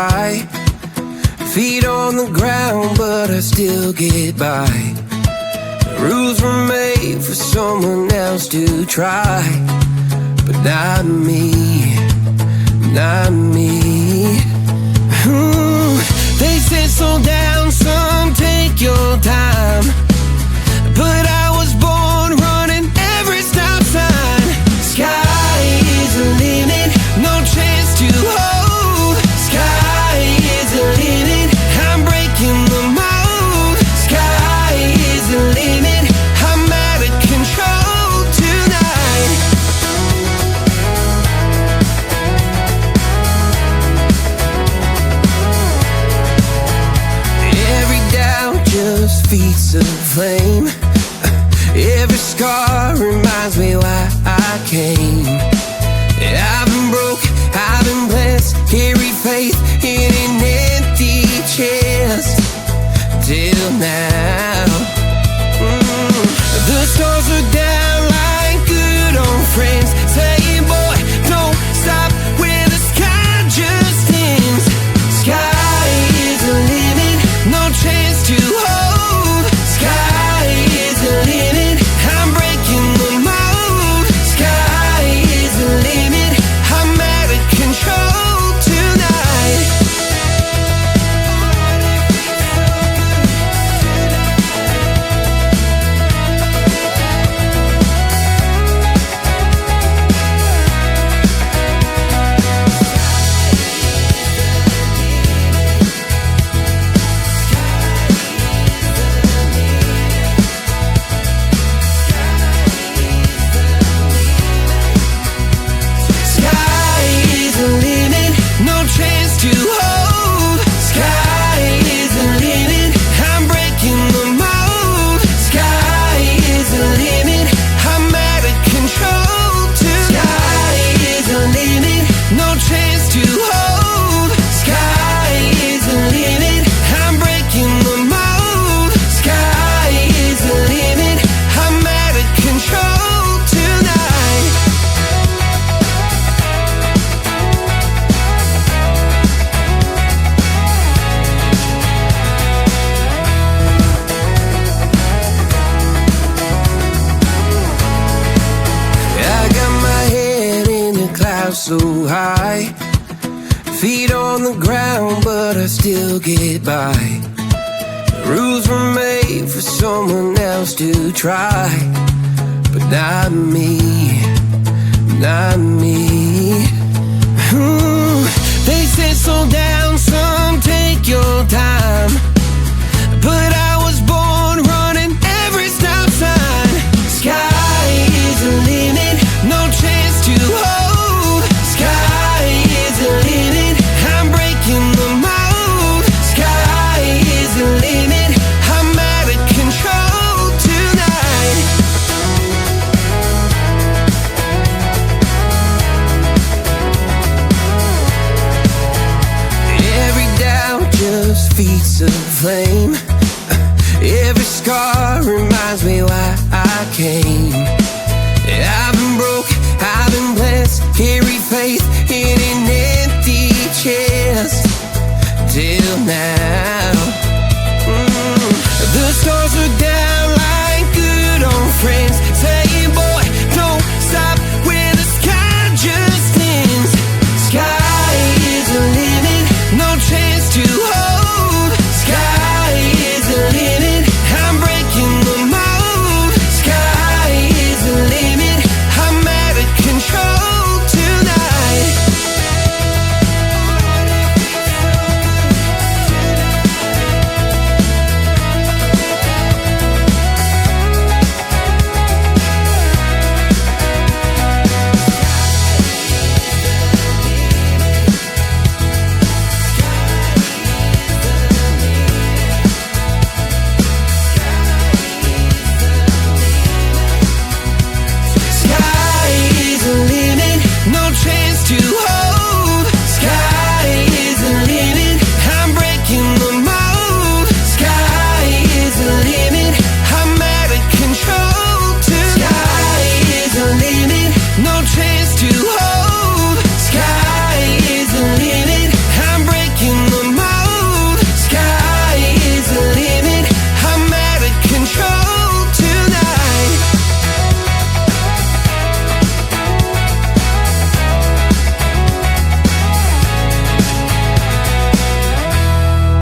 high, feet on the ground, but I still get by. The rules were made for someone else to try, but not me, not me. They said slow down, son, take your time, but I was born running every stop sign. Sky is the limit, no chance to hold. Sky is the limit, I'm breaking the mold. Sky is the limit, I'm out of control tonight. Every doubt just feeds the flame. Every scar reminds me why I came. I've been broke, I've been blessed, carried faith in an empty chest till now. The stars are down like good old friends, saying, boy, don't stop where the sky just ends. Sky is the limit, no chance to hold. Sky is the limit, I'm breaking the mold. Sky is the limit, I'm out of control tonight. Sky is the limit, no chance to hold. Sky is the limit, I'm breaking the mold. Sky is the limit, I'm out of control tonight. Sky is the limit, no chance to hold. Sky is the limit, I'm breaking the mold. Sky is the limit, I'm out of control tonight. I got my head in the clouds so high, feet on the ground, but I still get by. The rules were made for someone else to try, but not me, not me. They said slow down, son, take your time, but I was born running every stop sign. Sky is the limit, no chance to hold. Sky is the limit, I'm breaking the mold. Sky is the limit, I'm out of control tonight. Every doubt just feeds the flame. Every scar reminds me why I came. I've been broke, I've been blessed, carried faith